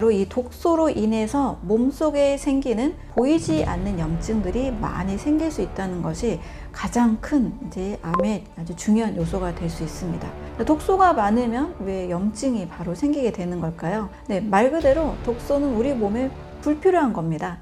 바로 이 독소로 인해서 몸속에 생기는 보이지 않는 염증들이 많이 생길 수 있다는 것이 가장 큰 이제 암의 아주 중요한 요소가 될 수 있습니다. 독소가 많으면 왜 염증이 바로 생기게 되는 걸까요? 네, 말 그대로 독소는 우리 몸에 불필요한 겁니다.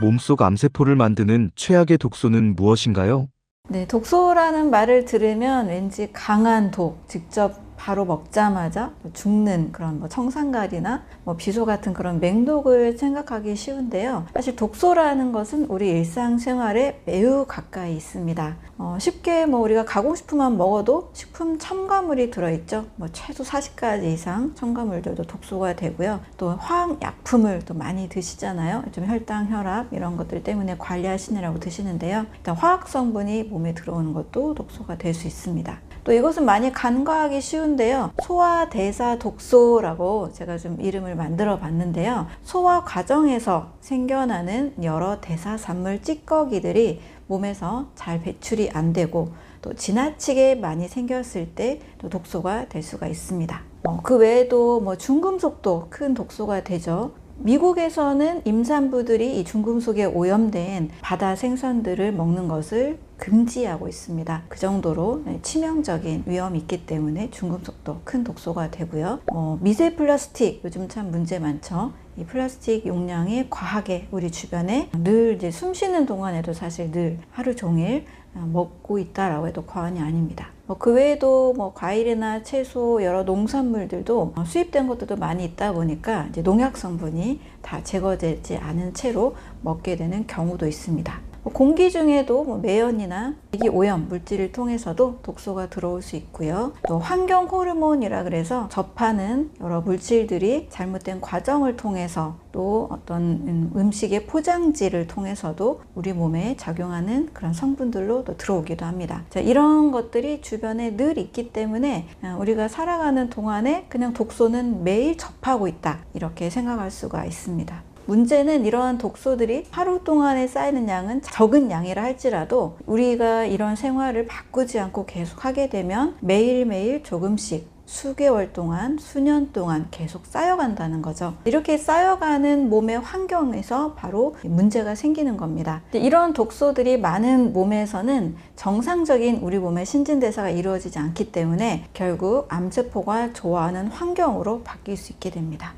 몸속 암세포를 만드는 최악의 독소는 무엇인가요? 네, 독소라는 말을 들으면 왠지 강한 독, 직접 바로 먹자마자 죽는 그런 청산가리나 비소 같은 그런 맹독을 생각하기 쉬운데요. 사실 독소라는 것은 우리 일상생활에 매우 가까이 있습니다. 쉽게 우리가 가공식품만 먹어도 식품 첨가물이 들어있죠. 최소 40가지 이상 첨가물들도 독소가 되고요. 또 화학약품을 또 많이 드시잖아요. 좀 혈당, 혈압 이런 것들 때문에 관리하시느라고 드시는데요. 일단 화학성분이 몸에 들어오는 것도 독소가 될 수 있습니다. 또 이것은 많이 간과하기 쉬운데요. 소화대사 독소라고 제가 좀 이름을 만들어 봤는데요. 소화 과정에서 생겨나는 여러 대사산물 찌꺼기들이 몸에서 잘 배출이 안 되고 또 지나치게 많이 생겼을 때 또 독소가 될 수가 있습니다. 그 외에도 중금속도 큰 독소가 되죠. 미국에서는 임산부들이 이 중금속에 오염된 바다 생선들을 먹는 것을 금지하고 있습니다. 그 정도로 치명적인 위험이 있기 때문에 중금속도 큰 독소가 되고요. 미세 플라스틱 요즘 참 문제 많죠. 이 플라스틱 용량이 과하게 우리 주변에 늘 이제 숨 쉬는 동안에도 사실 늘 하루 종일 먹고 있다라고 해도 과언이 아닙니다. 그 외에도 과일이나 채소 여러 농산물들도 수입된 것들도 많이 있다 보니까 이제 농약 성분이 다 제거되지 않은 채로 먹게 되는 경우도 있습니다. 공기 중에도 매연이나 대기 오염 물질을 통해서도 독소가 들어올 수 있고요. 또 환경 호르몬이라 그래서 접하는 여러 물질들이 잘못된 과정을 통해서 또 어떤 음식의 포장지를 통해서도 우리 몸에 작용하는 그런 성분들로 또 들어오기도 합니다. 자, 이런 것들이 주변에 늘 있기 때문에 우리가 살아가는 동안에 그냥 독소는 매일 접하고 있다 이렇게 생각할 수가 있습니다. 문제는 이러한 독소들이 하루 동안에 쌓이는 양은 적은 양이라 할지라도 우리가 이런 생활을 바꾸지 않고 계속 하게 되면 매일매일 조금씩 수개월 동안, 수년 동안 계속 쌓여간다는 거죠. 이렇게 쌓여가는 몸의 환경에서 바로 문제가 생기는 겁니다. 이런 독소들이 많은 몸에서는 정상적인 우리 몸의 신진대사가 이루어지지 않기 때문에 결국 암세포가 좋아하는 환경으로 바뀔 수 있게 됩니다.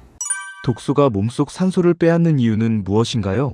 독소가 몸속 산소를 빼앗는 이유는 무엇인가요?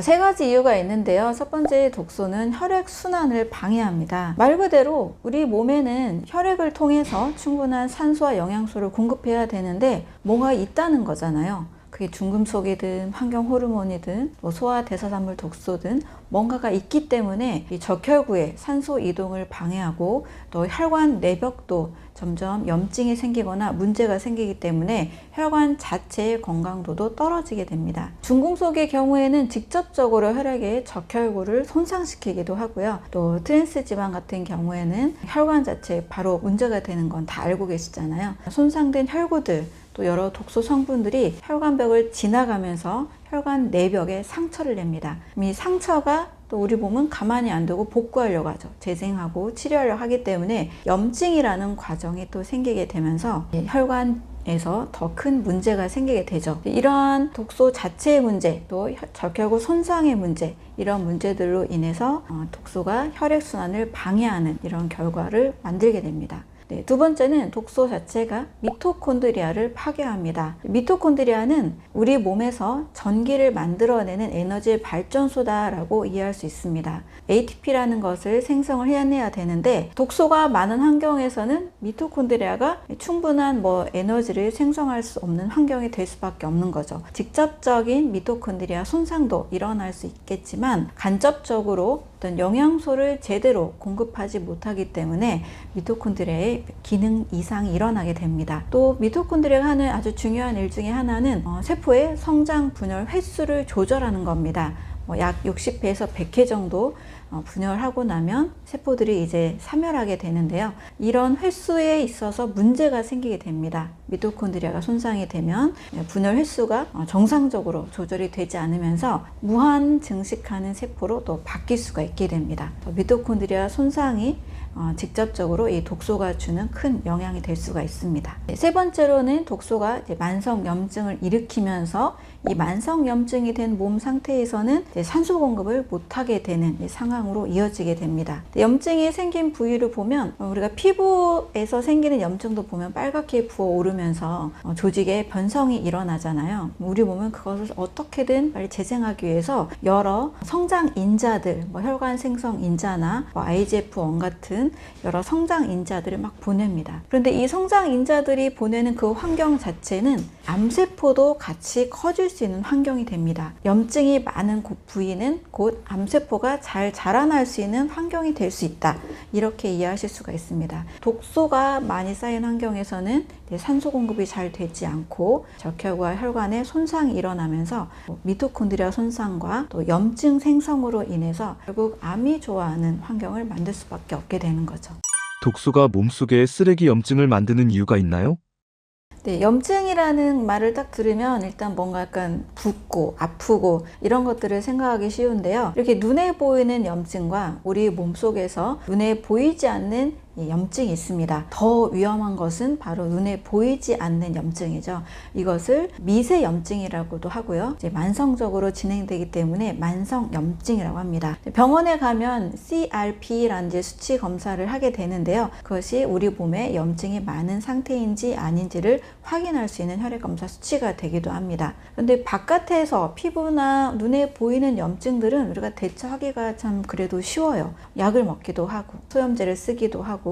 세 가지 이유가 있는데요. 첫 번째, 독소는 혈액순환을 방해합니다. 말 그대로 우리 몸에는 혈액을 통해서 충분한 산소와 영양소를 공급해야 되는데 뭐가 있다는 거잖아요. 그게 중금속이든 환경 호르몬이든 소화 대사산물 독소든 뭔가가 있기 때문에 이 적혈구의 산소 이동을 방해하고 또 혈관 내벽도 점점 염증이 생기거나 문제가 생기기 때문에 혈관 자체의 건강도도 떨어지게 됩니다. 중금속의 경우에는 직접적으로 혈액의 적혈구를 손상시키기도 하고요. 또 트랜스 지방 같은 경우에는 혈관 자체에 바로 문제가 되는 건 다 알고 계시잖아요. 손상된 혈구들 또 여러 독소 성분들이 혈관벽을 지나가면서 혈관 내벽에 상처를 냅니다. 이 상처가 또 우리 몸은 가만히 안 두고 복구하려고 하죠. 재생하고 치료하려고 하기 때문에 염증이라는 과정이 또 생기게 되면서 혈관에서 더 큰 문제가 생기게 되죠. 이러한 독소 자체의 문제, 또 적혈구 손상의 문제, 이런 문제들로 인해서 독소가 혈액순환을 방해하는 이런 결과를 만들게 됩니다. 네, 두 번째는 독소 자체가 미토콘드리아를 파괴합니다. 미토콘드리아는 우리 몸에서 전기를 만들어내는 에너지 발전소다라고 이해할 수 있습니다. ATP라는 것을 생성을 해내야 되는데 독소가 많은 환경에서는 미토콘드리아가 충분한 에너지를 생성할 수 없는 환경이 될 수밖에 없는 거죠. 직접적인 미토콘드리아 손상도 일어날 수 있겠지만 간접적으로 어떤 영양소를 제대로 공급하지 못하기 때문에 미토콘드리아의 기능 이상이 일어나게 됩니다. 또 미토콘드리아가 하는 아주 중요한 일 중에 하나는 세포의 성장 분열 횟수를 조절하는 겁니다. 약 60회에서 100회 정도 분열하고 나면 세포들이 이제 사멸하게 되는데요. 이런 횟수에 있어서 문제가 생기게 됩니다. 미토콘드리아가 손상이 되면 분열 횟수가 정상적으로 조절이 되지 않으면서 무한 증식하는 세포로 또 바뀔 수가 있게 됩니다. 미토콘드리아 손상이 직접적으로 이 독소가 주는 큰 영향이 될 수가 있습니다. 세 번째로는 독소가 이제 만성 염증을 일으키면서 이 만성 염증이 된 몸 상태에서는 이제 산소 공급을 못하게 되는 상황으로 이어지게 됩니다. 염증이 생긴 부위를 보면 우리가 피부에서 생기는 염증도 보면 빨갛게 부어오르면서 조직에 변성이 일어나잖아요. 우리 몸은 그것을 어떻게든 빨리 재생하기 위해서 여러 성장 인자들, 혈관 생성 인자나 IGF-1 같은 여러 성장 인자들을 막 보냅니다. 그런데 이 성장 인자들이 보내는 그 환경 자체는 암세포도 같이 커질 수 있는 환경이 됩니다. 염증이 많은 부위는 곧 암세포가 잘 자라날 수 있는 환경이 될 수 있다. 이렇게 이해하실 수가 있습니다. 독소가 많이 쌓인 환경에서는 산소 공급이 잘 되지 않고 적혈과 혈관에 손상이 일어나면서 미토콘드리아 손상과 또 염증 생성으로 인해서 결국 암이 좋아하는 환경을 만들 수밖에 없게 되는 거죠. 독소가 몸속에 쓰레기 염증을 만드는 이유가 있나요? 네, 염증이라는 말을 딱 들으면 일단 뭔가 약간 붓고 아프고 이런 것들을 생각하기 쉬운데요. 이렇게 눈에 보이는 염증과 우리 몸속에서 눈에 보이지 않는 염증이 있습니다. 더 위험한 것은 바로 눈에 보이지 않는 염증이죠. 이것을 미세 염증이라고도 하고요. 이제 만성적으로 진행되기 때문에 만성 염증이라고 합니다. 병원에 가면 CRP라는 수치 검사를 하게 되는데요. 그것이 우리 몸에 염증이 많은 상태인지 아닌지를 확인할 수 있는 혈액 검사 수치가 되기도 합니다. 그런데 바깥에서 피부나 눈에 보이는 염증들은 우리가 대처하기가 참 그래도 쉬워요. 약을 먹기도 하고 소염제를 쓰기도 하고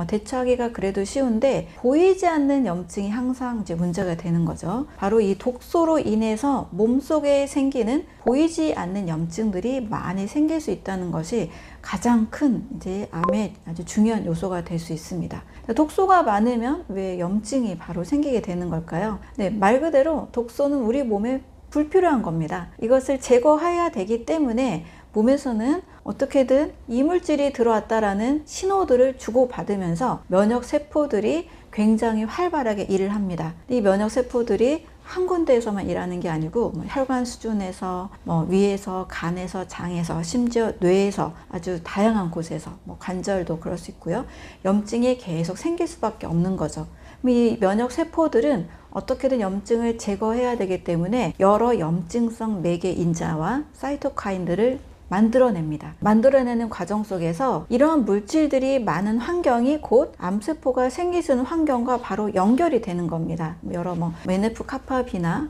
대처하기가 그래도 쉬운데 보이지 않는 염증이 항상 이제 문제가 되는 거죠. 바로 이 독소로 인해서 몸속에 생기는 보이지 않는 염증들이 많이 생길 수 있다는 것이 가장 큰 이제 암의 아주 중요한 요소가 될 수 있습니다. 독소가 많으면 왜 염증이 바로 생기게 되는 걸까요? 네, 말 그대로 독소는 우리 몸에 불필요한 겁니다. 이것을 제거해야 되기 때문에 몸에서는 어떻게든 이물질이 들어왔다라는 신호들을 주고받으면서 면역 세포들이 굉장히 활발하게 일을 합니다. 이 면역 세포들이 한 군데에서만 일하는 게 아니고 혈관 수준에서 위에서 간에서 장에서 심지어 뇌에서 아주 다양한 곳에서 관절도 그럴 수 있고요. 염증이 계속 생길 수밖에 없는 거죠. 이 면역 세포들은 어떻게든 염증을 제거해야 되기 때문에 여러 염증성 매개 인자와 사이토카인들을 만들어냅니다. 만들어내는 과정 속에서 이러한 물질들이 많은 환경이 곧 암세포가 생길 수 있는 환경과 바로 연결이 되는 겁니다. 여러 NF-카파비나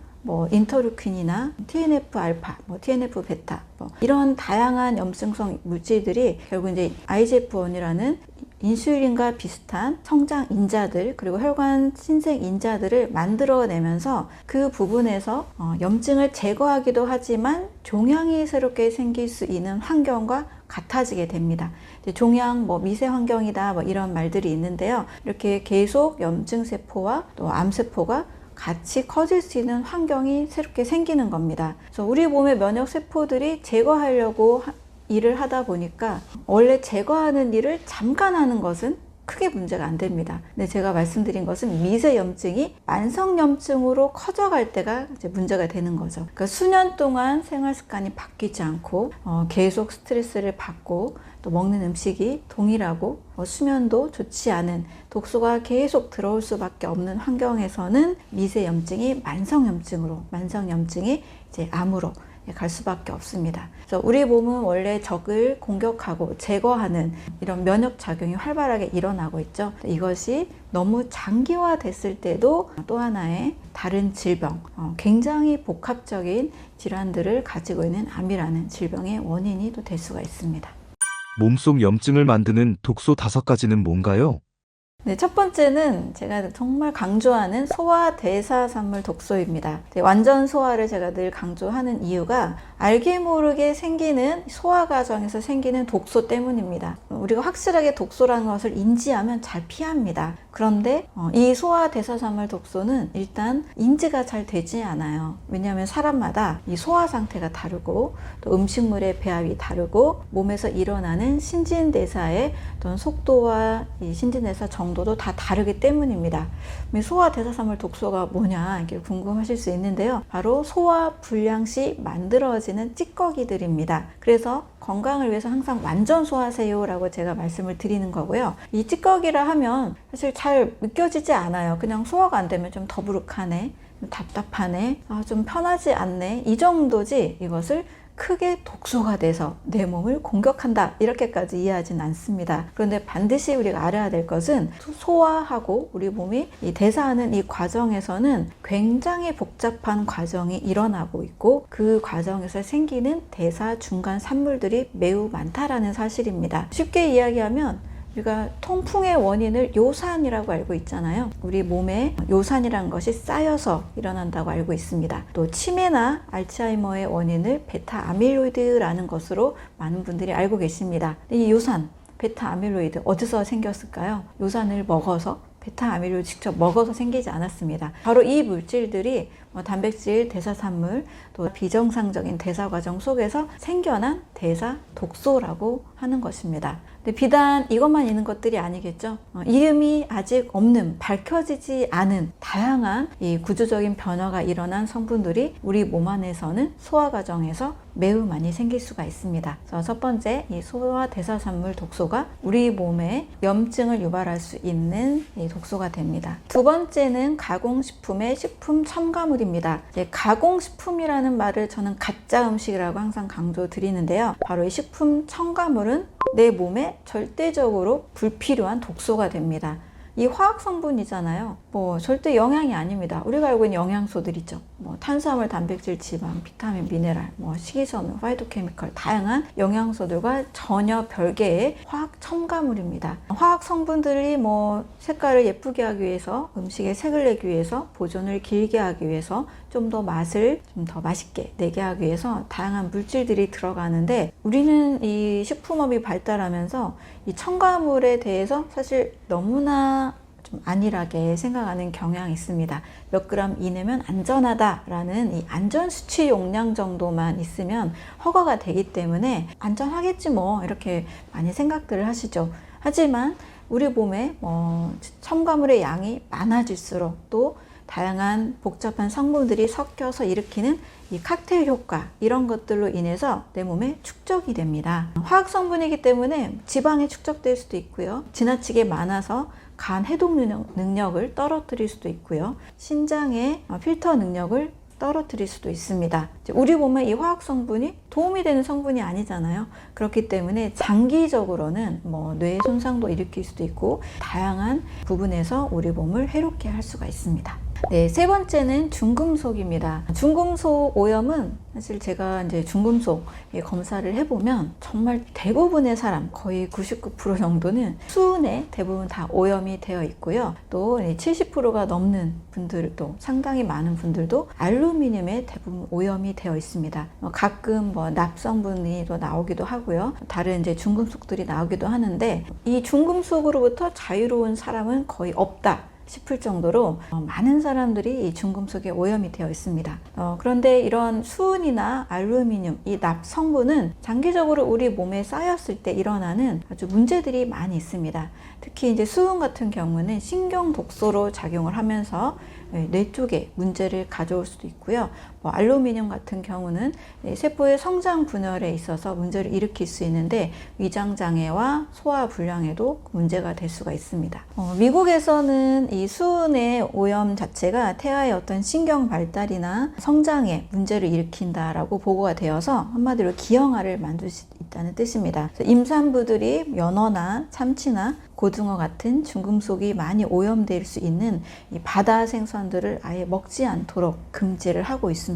인터루킨이나 TNF-알파, TNF-베타 이런 다양한 염증성 물질들이 결국 이제 IGF-1이라는 인슐린과 비슷한 성장 인자들 그리고 혈관 신생 인자들을 만들어내면서 그 부분에서 염증을 제거하기도 하지만 종양이 새롭게 생길 수 있는 환경과 같아지게 됩니다. 종양 미세 환경이다 이런 말들이 있는데요. 이렇게 계속 염증 세포와 또 암세포가 같이 커질 수 있는 환경이 새롭게 생기는 겁니다. 그래서 우리 몸의 면역 세포들이 제거하려고 일을 하다 보니까 원래 제거하는 일을 잠깐 하는 것은 크게 문제가 안 됩니다. 근데 제가 말씀드린 것은 미세 염증이 만성 염증으로 커져갈 때가 이제 문제가 되는 거죠. 그러니까 수년 동안 생활 습관이 바뀌지 않고 계속 스트레스를 받고 또 먹는 음식이 동일하고 수면도 좋지 않은 독소가 계속 들어올 수밖에 없는 환경에서는 미세 염증이 만성 염증이 이제 암으로 갈 수밖에 없습니다. 그래서 우리 몸은 원래 적을 공격하고 제거하는 이런 면역 작용이 활발하게 일어나고 있죠. 이것이 너무 장기화됐을 때도 또 하나의 다른 질병, 굉장히 복합적인 질환들을 가지고 있는 암이라는 질병의 원인이 또 될 수가 있습니다. 몸속 염증을 만드는 독소 5가지는 뭔가요? 네, 첫 번째는 제가 정말 강조하는 소화대사산물 독소입니다. 완전 소화를 제가 늘 강조하는 이유가 알게 모르게 생기는 소화 과정에서 생기는 독소 때문입니다. 우리가 확실하게 독소라는 것을 인지하면 잘 피합니다. 그런데 이 소화대사산물 독소는 일단 인지가 잘 되지 않아요. 왜냐하면 사람마다 이 소화 상태가 다르고 또 음식물의 배합이 다르고 몸에서 일어나는 신진대사의 어떤 속도와 이 신진대사 정도도 다 다르기 때문입니다. 소화대사산물 독소가 뭐냐 이렇게 궁금하실 수 있는데요. 바로 소화 불량 시 만들어지는 찌꺼기들입니다. 그래서 건강을 위해서 항상 완전 소화하세요 라고 제가 말씀을 드리는 거고요. 이 찌꺼기라 하면 사실 잘 느껴지지 않아요. 그냥 소화가 안 되면 좀 더부룩하네, 답답하네, 좀 편하지 않네, 이 정도지 이것을 크게 독소가 돼서 내 몸을 공격한다 이렇게까지 이해하진 않습니다. 그런데 반드시 우리가 알아야 될 것은 소화하고 우리 몸이 이 대사하는 이 과정에서는 굉장히 복잡한 과정이 일어나고 있고 그 과정에서 생기는 대사 중간 산물들이 매우 많다라는 사실입니다. 쉽게 이야기하면 우리가 통풍의 원인을 요산이라고 알고 있잖아요. 우리 몸에 요산이라는 것이 쌓여서 일어난다고 알고 있습니다. 또 치매나 알츠하이머의 원인을 베타 아밀로이드라는 것으로 많은 분들이 알고 계십니다. 이 요산, 베타 아밀로이드 어디서 생겼을까요? 요산을 먹어서, 베타 아밀로이드 직접 먹어서 생기지 않았습니다. 바로 이 물질들이 단백질, 대사산물, 또 비정상적인 대사 과정 속에서 생겨난 대사 독소라고 하는 것입니다. 근데 비단 이것만 있는 것들이 아니겠죠. 이름이 아직 없는, 밝혀지지 않은 다양한 이 구조적인 변화가 일어난 성분들이 우리 몸 안에서는 소화 과정에서 매우 많이 생길 수가 있습니다. 그래서 첫 번째, 이 소화 대사산물 독소가 우리 몸에 염증을 유발할 수 있는 이 독소가 됩니다. 두 번째는 가공식품의 식품 첨가물입니다. 이제 가공식품이라는 말을 저는 가짜 음식이라고 항상 강조드리는데요. 바로 이 식품 첨가물은 내 몸에 절대적으로 불필요한 독소가 됩니다. 이 화학 성분이잖아요. 절대 영양이 아닙니다. 우리가 알고 있는 영양소들 있죠. 탄수화물, 단백질, 지방, 비타민, 미네랄, 식이섬유, 파이토케미컬, 다양한 영양소들과 전혀 별개의 화학 첨가물입니다. 화학 성분들이 색깔을 예쁘게 하기 위해서, 음식에 색을 내기 위해서, 보존을 길게 하기 위해서, 좀 더 맛을 좀 더 맛있게 내게 하기 위해서 다양한 물질들이 들어가는데, 우리는 이 식품업이 발달하면서 이 첨가물에 대해서 사실 너무나 좀 안일하게 생각하는 경향이 있습니다. 몇 그램 이내면 안전하다라는 이 안전 수치 용량 정도만 있으면 허가가 되기 때문에 안전하겠지 이렇게 많이 생각들을 하시죠. 하지만 우리 몸에 첨가물의 양이 많아질수록 또 다양한 복잡한 성분들이 섞여서 일으키는 이 칵테일 효과, 이런 것들로 인해서 내 몸에 축적이 됩니다. 화학 성분이기 때문에 지방에 축적될 수도 있고요. 지나치게 많아서 간 해독 능력을 떨어뜨릴 수도 있고요. 신장의 필터 능력을 떨어뜨릴 수도 있습니다. 우리 몸에 이 화학 성분이 도움이 되는 성분이 아니잖아요. 그렇기 때문에 장기적으로는 뇌 손상도 일으킬 수도 있고 다양한 부분에서 우리 몸을 해롭게 할 수가 있습니다. 네, 세 번째는 중금속입니다. 중금속 오염은 사실 제가 이제 중금속 검사를 해보면 정말 대부분의 사람, 거의 99% 정도는 수은에 대부분 다 오염이 되어 있고요. 또 70%가 넘는 분들도, 상당히 많은 분들도 알루미늄에 대부분 오염이 되어 있습니다. 가끔 납성분이 또 나오기도 하고요. 다른 이제 중금속들이 나오기도 하는데, 이 중금속으로부터 자유로운 사람은 거의 없다 싶을 정도로 많은 사람들이 이 중금속에 오염이 되어 있습니다. 그런데 이런 수은이나 알루미늄, 이 납 성분은 장기적으로 우리 몸에 쌓였을 때 일어나는 아주 문제들이 많이 있습니다. 특히 이제 수은 같은 경우는 신경 독소로 작용을 하면서 뇌 쪽에 문제를 가져올 수도 있고요. 알루미늄 같은 경우는 세포의 성장 분열에 있어서 문제를 일으킬 수 있는데 위장장애와 소화불량에도 문제가 될 수가 있습니다. 미국에서는 이 수은의 오염 자체가 태아의 어떤 신경 발달이나 성장에 문제를 일으킨다라고 보고가 되어서 한마디로 기형아를 만들 수 있다는 뜻입니다. 임산부들이 연어나 참치나 고등어 같은 중금속이 많이 오염될 수 있는 이 바다 생선들을 아예 먹지 않도록 금지를 하고 있습니다.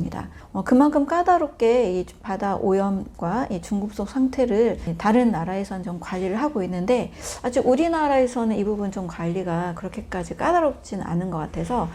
그만큼 까다롭게 이 바다 오염과 이 중금속 상태를 다른 나라에서는 좀 관리를 하고 있는데, 아직 우리나라에서는 이 부분 좀 관리가 그렇게까지 까다롭지는 않은 것 같아서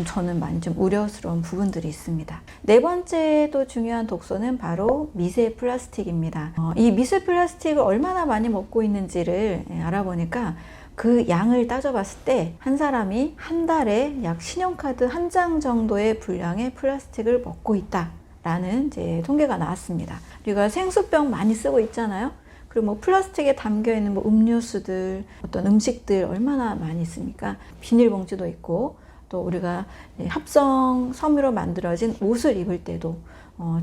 저는 많이 좀 우려스러운 부분들이 있습니다. 네 번째 또 중요한 독소는 바로 미세 플라스틱입니다. 이 미세 플라스틱을 얼마나 많이 먹고 있는지를 알아보니까 그 양을 따져봤을 때 한 사람이 한 달에 약 신용카드 한 장 정도의 분량의 플라스틱을 먹고 있다라는 이제 통계가 나왔습니다. 우리가 생수병 많이 쓰고 있잖아요. 그리고 플라스틱에 담겨 있는 음료수들, 어떤 음식들 얼마나 많이 있습니까? 비닐봉지도 있고, 또 우리가 합성 섬유로 만들어진 옷을 입을 때도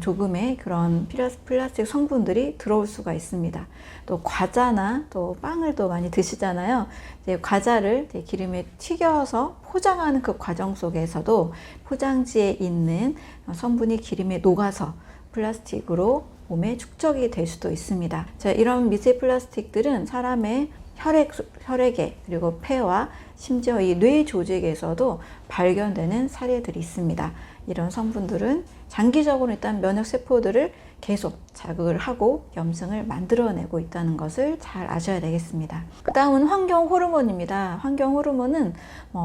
조금의 그런 플라스틱 성분들이 들어올 수가 있습니다. 또 과자나 또 빵을 또 많이 드시잖아요. 이제 과자를 이제 기름에 튀겨서 포장하는 그 과정 속에서도 포장지에 있는 성분이 기름에 녹아서 플라스틱으로 몸에 축적이 될 수도 있습니다. 자, 이런 미세 플라스틱들은 사람의 혈액에 그리고 폐와 심지어 이 뇌 조직에서도 발견되는 사례들이 있습니다. 이런 성분들은 장기적으로 일단 면역세포들을 계속 자극을 하고 염증을 만들어내고 있다는 것을 잘 아셔야 되겠습니다. 그 다음은 환경 호르몬입니다. 환경 호르몬은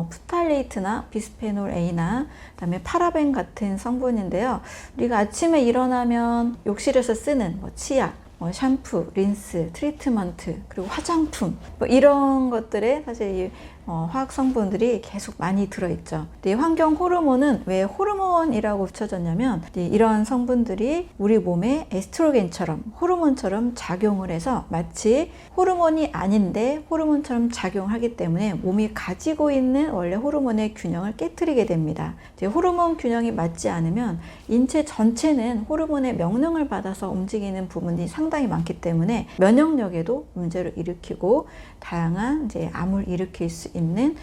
프탈레이트나 비스페놀 A나 그다음에 파라벤 같은 성분인데요. 우리가 아침에 일어나면 욕실에서 쓰는 치약, 샴푸, 린스, 트리트먼트, 그리고 화장품 이런 것들에 사실 이 화학 성분들이 계속 많이 들어있죠. 이 환경 호르몬은 왜 호르몬이라고 붙여졌냐면 이런 성분들이 우리 몸에 에스트로겐처럼 호르몬처럼 작용을 해서 마치 호르몬이 아닌데 호르몬처럼 작용하기 때문에 몸이 가지고 있는 원래 호르몬의 균형을 깨트리게 됩니다. 호르몬 균형이 맞지 않으면 인체 전체는 호르몬의 명령을 받아서 움직이는 부분이 상당히 많기 때문에 면역력에도 문제를 일으키고 다양한 암을 일으킬 수 있는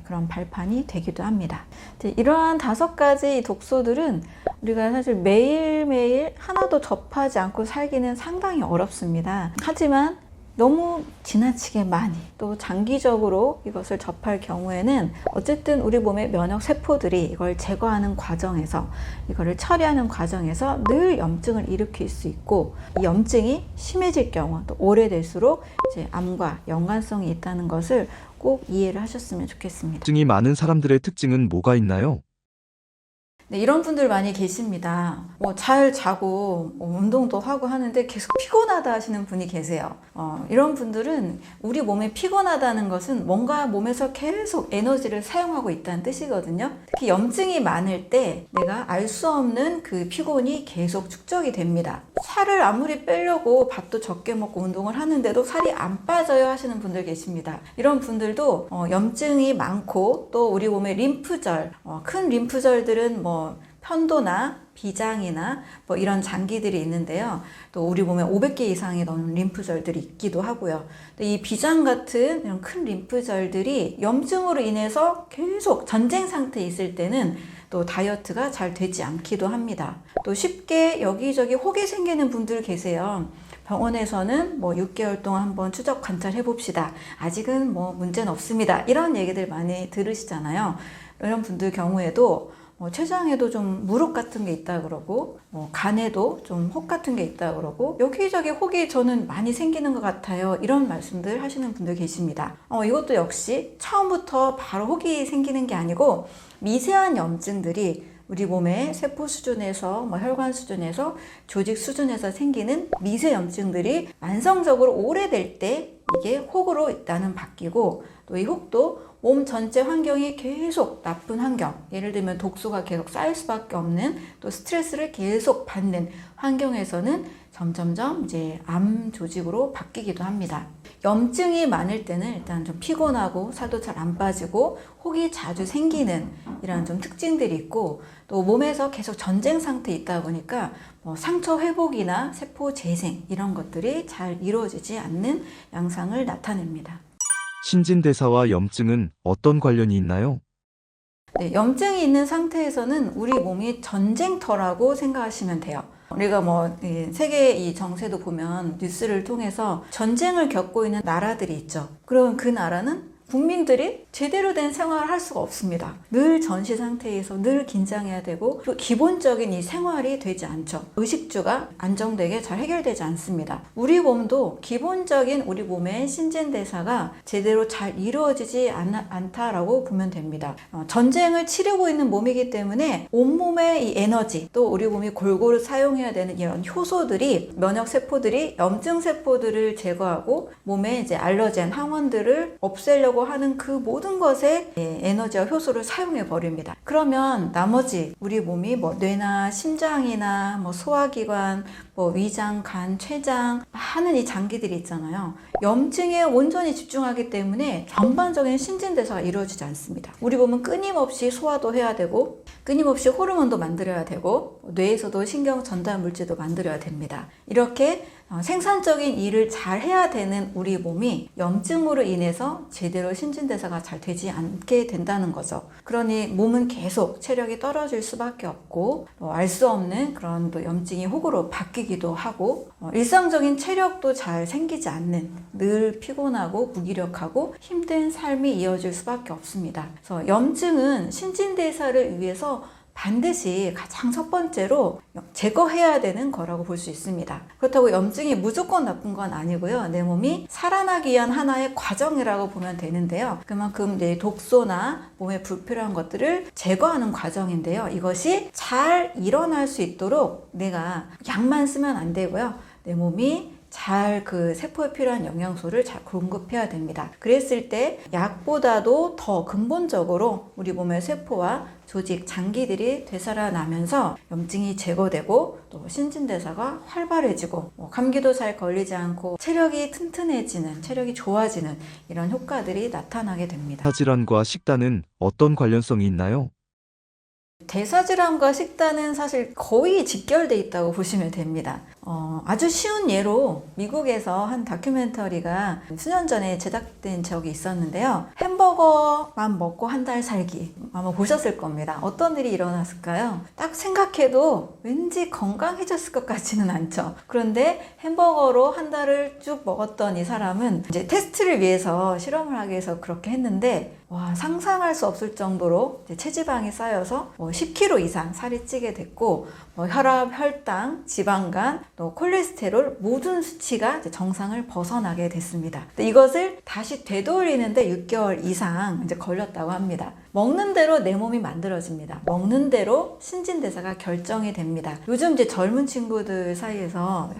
그런 발판이 되기도 합니다. 이러한 5가지 독소들은 우리가 사실 매일매일 하나도 접하지 않고 살기는 상당히 어렵습니다. 하지만 너무 지나치게 많이 또 장기적으로 이것을 접할 경우에는 어쨌든 우리 몸의 면역 세포들이 이걸 제거하는 과정에서 이거를 처리하는 과정에서 늘 염증을 일으킬 수 있고 이 염증이 심해질 경우 또 오래될수록 이제 암과 연관성이 있다는 것을 꼭 이해를 하셨으면 좋겠습니다. 염증이 많은 사람들의 특징은 뭐가 있나요? 네, 이런 분들 많이 계십니다. 잘 자고 운동도 하고 하는데 계속 피곤하다 하시는 분이 계세요. 이런 분들은 우리 몸이 피곤하다는 것은 뭔가 몸에서 계속 에너지를 사용하고 있다는 뜻이거든요. 특히 염증이 많을 때 내가 알 수 없는 그 피곤이 계속 축적이 됩니다. 살을 아무리 빼려고 밥도 적게 먹고 운동을 하는데도 살이 안 빠져요 하시는 분들 계십니다. 이런 분들도 염증이 많고 또 우리 몸의 림프절, 큰 림프절들은 편도나 비장이나 이런 장기들이 있는데요. 또 우리 몸에 500개 이상의 넘는 림프절들이 있기도 하고요. 이 비장 같은 이런 큰 림프절들이 염증으로 인해서 계속 전쟁 상태에 있을 때는 또 다이어트가 잘 되지 않기도 합니다. 또 쉽게 여기저기 혹이 생기는 분들 계세요. 병원에서는 6개월 동안 한번 추적 관찰해 봅시다. 아직은 문제는 없습니다. 이런 얘기들 많이 들으시잖아요. 이런 분들 경우에도 췌장에도 좀 무릎 같은 게 있다 그러고 간에도 좀 혹 같은 게 있다 그러고 여기저기 혹이 저는 많이 생기는 것 같아요. 이런 말씀들 하시는 분들 계십니다. 이것도 역시 처음부터 바로 혹이 생기는 게 아니고 미세한 염증들이 우리 몸의 세포 수준에서 혈관 수준에서 조직 수준에서 생기는 미세 염증들이 만성적으로 오래될 때 이게 혹으로 일단은 바뀌고 또 이 혹도 몸 전체 환경이 계속 나쁜 환경, 예를 들면 독소가 계속 쌓일 수밖에 없는 또 스트레스를 계속 받는 환경에서는 점점점 이제 암 조직으로 바뀌기도 합니다. 염증이 많을 때는 일단 좀 피곤하고 살도 잘 안 빠지고 혹이 자주 생기는 이런 좀 특징들이 있고 또 몸에서 계속 전쟁 상태에 있다 보니까 상처 회복이나 세포 재생 이런 것들이 잘 이루어지지 않는 양상을 나타냅니다. 신진대사와 염증은 어떤 관련이 있나요? 네, 염증이 있는 상태에서는 우리 몸이 전쟁터라고 생각하시면 돼요. 우리가 세계 이 정세도 보면 뉴스를 통해서 전쟁을 겪고 있는 나라들이 있죠. 그럼 그 나라는 국민들이 제대로 된 생활을 할 수가 없습니다. 늘 전시 상태에서 늘 긴장해야 되고 또 기본적인 이 생활이 되지 않죠. 의식주가 안정되게 잘 해결되지 않습니다. 우리 몸도 기본적인 우리 몸의 신진대사가 제대로 잘 이루어지지 않다라고 보면 됩니다. 전쟁을 치르고 있는 몸이기 때문에 온몸의 이 에너지 또 우리 몸이 골고루 사용해야 되는 이런 효소들이 면역세포들이 염증세포들을 제거하고 몸에 이제 알러젠, 항원들을 없애려고 먹으려고 하는 그 모든 것에 에너지와 효소를 사용해 버립니다. 그러면 나머지 우리 몸이 뭐 뇌나 심장이나 뭐 소화기관, 뭐 위장, 간, 췌장 하는 이 장기들이 있잖아요. 염증에 온전히 집중하기 때문에 전반적인 신진대사가 이루어지지 않습니다. 우리 몸은 끊임없이 소화도 해야 되고 끊임없이 호르몬도 만들어야 되고 뇌에서도 신경 전달 물질도 만들어야 됩니다. 이렇게 생산적인 일을 잘 해야 되는 우리 몸이 염증으로 인해서 제대로 신진대사가 잘 되지 않게 된다는 거죠. 그러니 몸은 계속 체력이 떨어질 수밖에 없고 알 수 없는 그런 또 염증이 혹으로 바뀌기도 하고 일상적인 체력도 잘 생기지 않는 늘 피곤하고 무기력하고 힘든 삶이 이어질 수밖에 없습니다. 그래서 염증은 신진대사를 위해서 반드시 가장 첫 번째로 제거해야 되는 거라고 볼 수 있습니다. 그렇다고 염증이 무조건 나쁜 건 아니고요. 내 몸이 살아나기 위한 하나의 과정이라고 보면 되는데요. 그만큼 내 독소나 몸에 불필요한 것들을 제거하는 과정인데요. 이것이 잘 일어날 수 있도록 내가 약만 쓰면 안 되고요. 내 몸이 잘 그 세포에 필요한 영양소를 잘 공급해야 됩니다. 그랬을 때 약보다도 더 근본적으로 우리 몸의 세포와 조직, 장기들이 되살아나면서 염증이 제거되고 또 신진대사가 활발해지고 감기도 잘 걸리지 않고 체력이 튼튼해지는, 체력이 좋아지는 이런 효과들이 나타나게 됩니다. 대사질환과 식단은 어떤 관련성이 있나요? 대사질환과 식단은 사실 거의 직결돼 있다고 보시면 됩니다. 아주 쉬운 예로 미국에서 한 다큐멘터리가 수년 전에 제작된 적이 있었는데요. 햄버거만 먹고 한 달 살기 아마 보셨을 겁니다. 어떤 일이 일어났을까요? 딱 생각해도 왠지 건강해졌을 것 같지는 않죠. 그런데 햄버거로 한 달을 쭉 먹었던 이 사람은 이제 테스트를 위해서 실험을 하기 위해서 그렇게 했는데 와, 상상할 수 없을 정도로 체지방이 쌓여서 10kg 이상 살이 찌게 됐고 혈압, 혈당, 지방간, 또 콜레스테롤 모든 수치가 이제 정상을 벗어나게 됐습니다. 이것을 다시 되돌리는데 6개월 이상 이제 걸렸다고 합니다. 먹는 대로 내 몸이 만들어집니다. 먹는 대로 신진대사가 결정이 됩니다. 요즘 이제 젊은 친구들 사이에서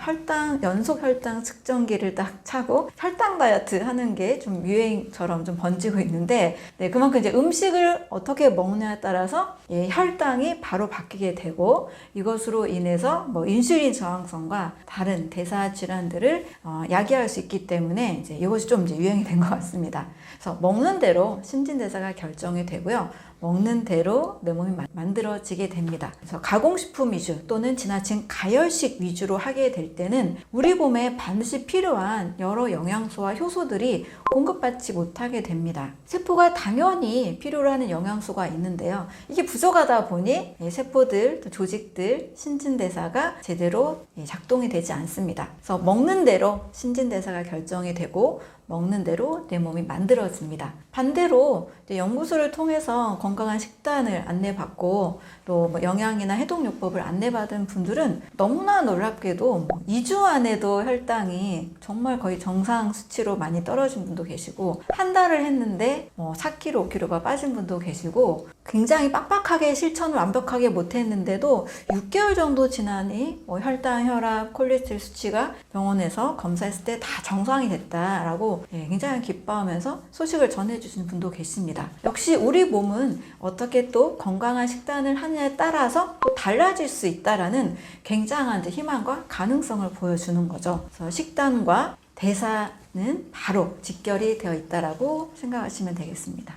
연속 혈당 측정기를 딱 차고 혈당 다이어트 하는 게 좀 유행처럼 좀 번지고 있는데 그만큼 이제 음식을 어떻게 먹느냐에 따라서 혈당이 바로 바뀌게 되고 이것으로 인해서 인슐린 저항성과 다른 대사 질환들을 야기할 수 있기 때문에 이제 이것이 좀 이제 유행이 된 것 같습니다. 그래서 먹는 대로 신진대사가 결정이 되고요. 먹는 대로 내 몸이 만들어지게 됩니다. 그래서 가공식품 위주 또는 지나친 가열식 위주로 하게 될 때는 우리 몸에 반드시 필요한 여러 영양소와 효소들이 공급받지 못하게 됩니다. 세포가 당연히 필요로 하는 영양소가 있는데요. 이게 부족하다 보니 세포들, 또 조직들, 신진대사가 제대로 작동이 되지 않습니다. 그래서 먹는 대로 신진대사가 결정이 되고 먹는 대로 내 몸이 만들어집니다. 반대로 연구소를 통해서 건강한 식단을 안내받고 또 영양이나 해독요법을 안내받은 분들은 너무나 놀랍게도 2주 안에도 혈당이 정말 거의 정상 수치로 많이 떨어진 분도 계시고 한 달을 했는데 4kg, 5kg가 빠진 분도 계시고 굉장히 빡빡하게 실천을 완벽하게 못했는데도 6개월 정도 지나니 혈당, 혈압, 콜레스테롤 수치가 병원에서 검사했을 때 다 정상이 됐다라고 굉장히 기뻐하면서 소식을 전해주시는 분도 계십니다. 역시 우리 몸은 어떻게 또 건강한 식단을 하느냐에 따라서 또 달라질 수 있다라는 굉장한 희망과 가능성을 보여주는 거죠. 그래서 식단과 대사는 바로 직결이 되어 있다라고 생각하시면 되겠습니다.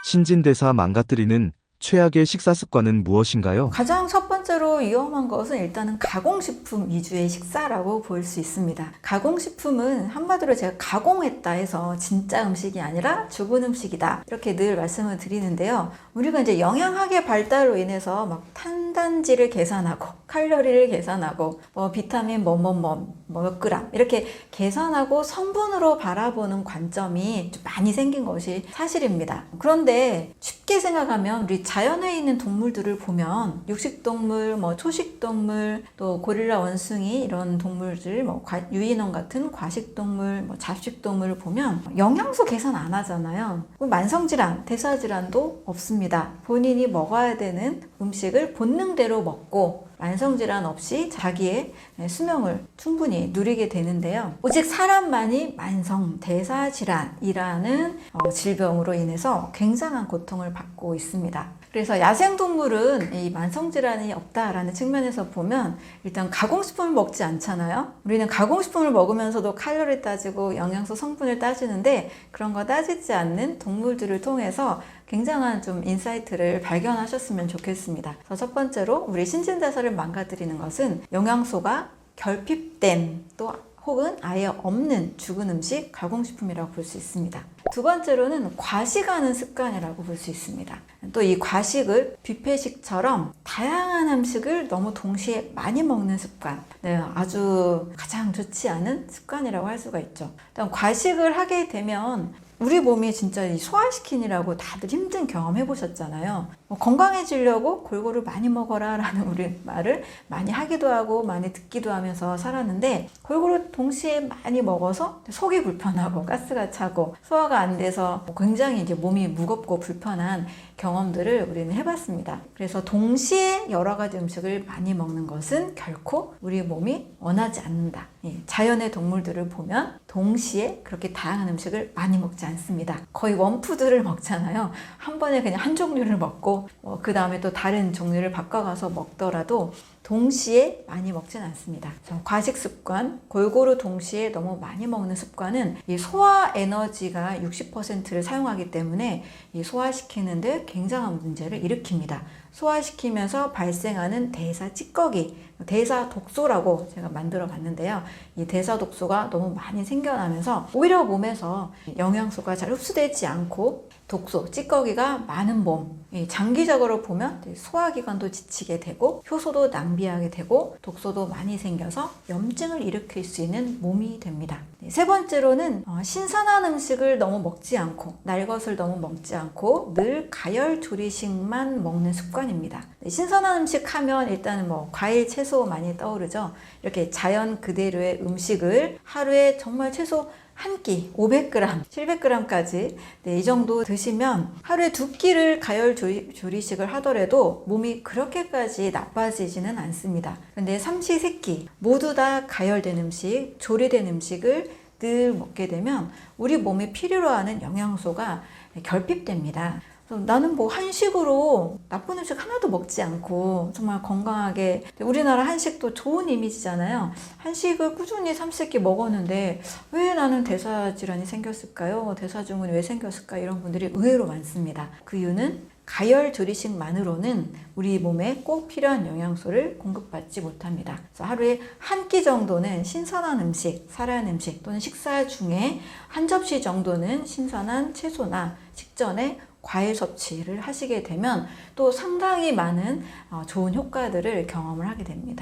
신진대사 망가뜨리는 최악의 식사 습관은 무엇인가요? 가장 첫 번째로 위험한 것은 일단은 가공식품 위주의 식사라고 볼 수 있습니다. 가공식품은 한마디로 제가 가공했다 해서 진짜 음식이 아니라 죽은 음식이다 이렇게 늘 말씀을 드리는데요. 우리가 이제 영양학의 발달로 인해서 막 탄단지를 계산하고 칼로리를 계산하고 비타민 몇 그램 이렇게 계산하고 성분으로 바라보는 관점이 좀 많이 생긴 것이 사실입니다. 그런데 쉽게 생각하면 우리 자연에 있는 동물들을 보면 육식동물, 초식동물, 또 고릴라 원숭이 이런 동물들, 유인원 같은 과식동물, 잡식동물을 보면 영양소 계산 안 하잖아요. 만성질환, 대사질환도 없습니다. 본인이 먹어야 되는 음식을 본능대로 먹고 만성질환 없이 자기의 수명을 충분히 누리게 되는데요. 오직 사람만이 만성 대사질환이라는 질병으로 인해서 굉장한 고통을 받고 있습니다. 그래서 야생동물은 이 만성질환이 없다라는 측면에서 보면 일단 가공식품을 먹지 않잖아요. 우리는 가공식품을 먹으면서도 칼로리 따지고 영양소 성분을 따지는데 그런 거 따지지 않는 동물들을 통해서 굉장한 좀 인사이트를 발견하셨으면 좋겠습니다. 그래서 첫 번째로 우리 신진대사를 망가뜨리는 것은 영양소가 결핍된 또 혹은 아예 없는 죽은 음식, 가공식품이라고 볼 수 있습니다. 두 번째로는 과식하는 습관이라고 볼 수 있습니다. 또 이 과식을 뷔페식처럼 다양한 음식을 너무 동시에 많이 먹는 습관, 아주 가장 좋지 않은 습관이라고 할 수가 있죠. 일단 과식을 하게 되면 우리 몸이 진짜 이 소화시키느라고 다들 힘든 경험 해보셨잖아요. 건강해지려고 골고루 많이 먹어라 라는 우리 말을 많이 하기도 하고 많이 듣기도 하면서 살았는데 골고루 동시에 많이 먹어서 속이 불편하고 가스가 차고 소화가 안 돼서 굉장히 이제 몸이 무겁고 불편한 경험들을 우리는 해봤습니다. 그래서 동시에 여러 가지 음식을 많이 먹는 것은 결코 우리 몸이 원하지 않는다. 자연의 동물들을 보면 동시에 그렇게 다양한 음식을 많이 먹지 않습니다. 거의 원푸드를 먹잖아요. 한 번에 그냥 한 종류를 먹고 그 다음에 또 다른 종류를 바꿔가서 먹더라도 동시에 많이 먹진 않습니다. 과식 습관, 골고루 동시에 너무 많이 먹는 습관은 이 소화 에너지가 60%를 사용하기 때문에 이 소화시키는데 굉장한 문제를 일으킵니다. 소화시키면서 발생하는 대사 찌꺼기, 대사 독소라고 제가 만들어 봤는데요. 이 대사 독소가 너무 많이 생겨나면서 오히려 몸에서 영양소가 잘 흡수되지 않고 독소, 찌꺼기가 많은 몸, 장기적으로 보면 소화기관도 지치게 되고 효소도 낭비하게 되고 독소도 많이 생겨서 염증을 일으킬 수 있는 몸이 됩니다. 세 번째로는 신선한 음식을 너무 먹지 않고 날 것을 너무 먹지 않고 늘 가열 조리식만 먹는 습관입니다. 신선한 음식 하면 일단은 과일, 채소 많이 떠오르죠. 이렇게 자연 그대로의 음식을 하루에 정말 최소 한 끼, 500g, 700g까지 이 정도 드시면 하루에 2끼를 가열 조리식을 하더라도 몸이 그렇게까지 나빠지지는 않습니다. 근데 삼시세끼 모두 다 가열된 음식, 조리된 음식을 늘 먹게 되면 우리 몸이 필요로 하는 영양소가 결핍됩니다. 나는 한식으로 나쁜 음식 하나도 먹지 않고 정말 건강하게, 우리나라 한식도 좋은 이미지잖아요. 한식을 꾸준히 삼시세끼 먹었는데 왜 나는 대사질환이 생겼을까요? 대사증후군이 왜 생겼을까? 이런 분들이 의외로 많습니다. 그 이유는 가열 조리식만으로는 우리 몸에 꼭 필요한 영양소를 공급받지 못합니다. 그래서 하루에 한 끼 정도는 신선한 음식, 살아있는 음식 또는 식사 중에 한 접시 정도는 신선한 채소나 식전에 과일 섭취를 하시게 되면 또 상당히 많은 좋은 효과들을 경험을 하게 됩니다.